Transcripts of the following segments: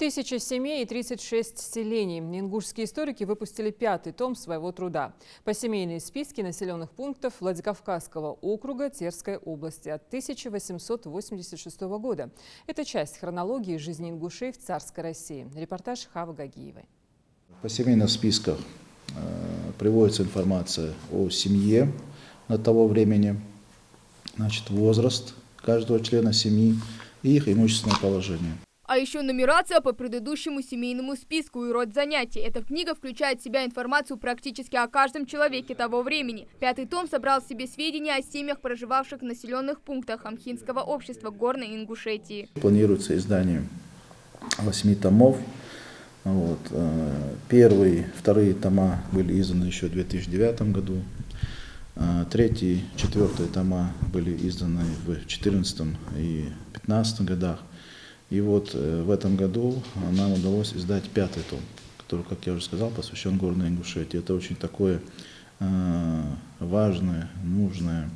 1000 семей и 36 селений. Ингушские историки выпустили 5-й том своего труда. Посемейные списки населенных пунктов Владикавказского округа Терской области от 1886 года. Это часть хронологии жизни ингушей в царской России. Репортаж Хавы Гагиевой. В посемейных списках приводится информация о семье на того времени, возраст каждого члена семьи и их имущественное положение. А еще нумерация по предыдущему семейному списку и род занятий. Эта книга включает в себя информацию практически о каждом человеке того времени. 5-й том собрал в себе сведения о семьях, проживавших в населенных пунктах Амхинского общества Горной Ингушетии. Планируется издание 8 томов. Первые, вторые тома были изданы еще в 2009 году. Третий, четвертые тома были изданы в 2014 и 2015 годах. И в этом году нам удалось издать 5-й том, который, как я уже сказал, посвящен Горной Ингушетии. Это очень такое важное, нужное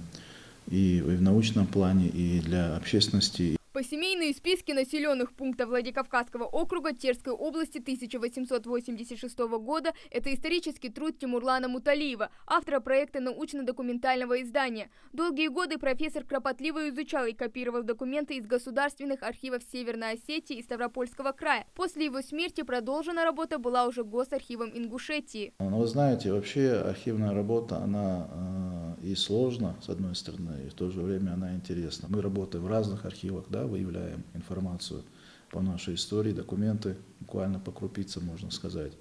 и в научном плане, и для общественности. Посемейные списки населенных пунктов Владикавказского округа Терской области 1886 года – это исторический труд Тимурлана Муталиева, автора проекта научно-документального издания. Долгие годы профессор кропотливо изучал и копировал документы из государственных архивов Северной Осетии и Ставропольского края. После его смерти продолжена работа была уже Госархивом Ингушетии. Вы знаете, вообще архивная работа, она и сложна, с одной стороны, и в то же время она интересна. Мы работаем в разных архивах, выявляем информацию по нашей истории, документы, буквально по крупицам, можно сказать.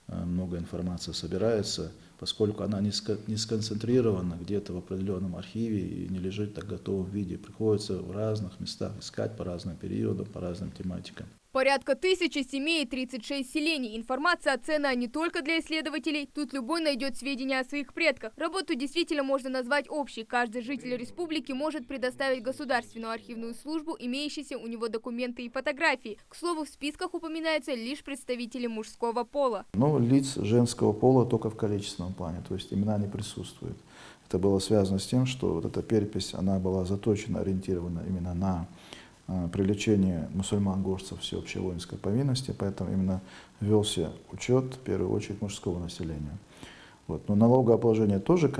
Много информации собирается, поскольку она не сконцентрирована где-то в определенном архиве и не лежит в готовом виде. Приходится в разных местах искать по разным периодам, по разным тематикам. Порядка 1000 семей и 36 селений. Информация ценна не только для исследователей. Тут любой найдет сведения о своих предках. Работу действительно можно назвать общей. Каждый житель республики может предоставить государственную архивную службу имеющиеся у него документы и фотографии. К слову, в списках упоминаются лишь представители мужского пола. Лиц женского пола только в количественном плане, то есть имена не присутствуют. Это было связано с тем, что эта перепись, она была заточена, ориентирована именно на привлечение мусульман-горцев всеобщей воинской повинности, поэтому именно велся учет, в первую очередь, мужского населения. Но налогообложение тоже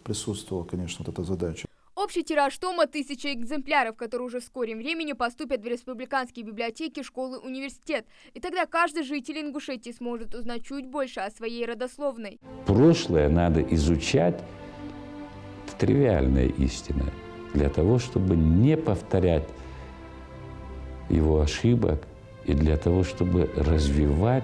присутствовало, конечно, эта задача. Общий тираж тома 1000 экземпляров, которые уже в скором времени поступят в республиканские библиотеки, школы, университет. И тогда каждый житель Ингушетии сможет узнать чуть больше о своей родословной. Прошлое надо изучать, это тривиальная истина, для того, чтобы не повторять его ошибок и для того, чтобы развивать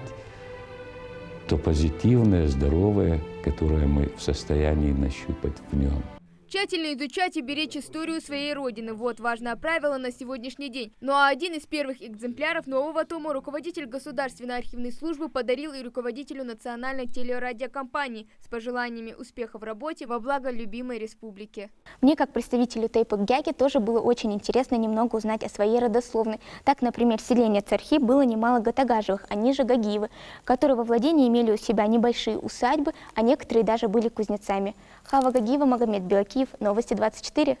то позитивное, здоровое, которое мы в состоянии нащупать в нем. Тщательно изучать и беречь историю своей родины – вот важное правило на сегодняшний день. Ну а один из первых экземпляров нового тома руководитель Государственной архивной службы подарил и руководителю национальной телерадиокомпании с пожеланиями успеха в работе во благо любимой республики. Мне, как представителю Тайпы Гяги, тоже было очень интересно немного узнать о своей родословной. Так, например, в селении Цархи было немало Гатагажевых, они же Гагиевы, которые во владении имели у себя небольшие усадьбы, а некоторые даже были кузнецами. Хава Гагиева, Магомед Белакиев, Новости 24.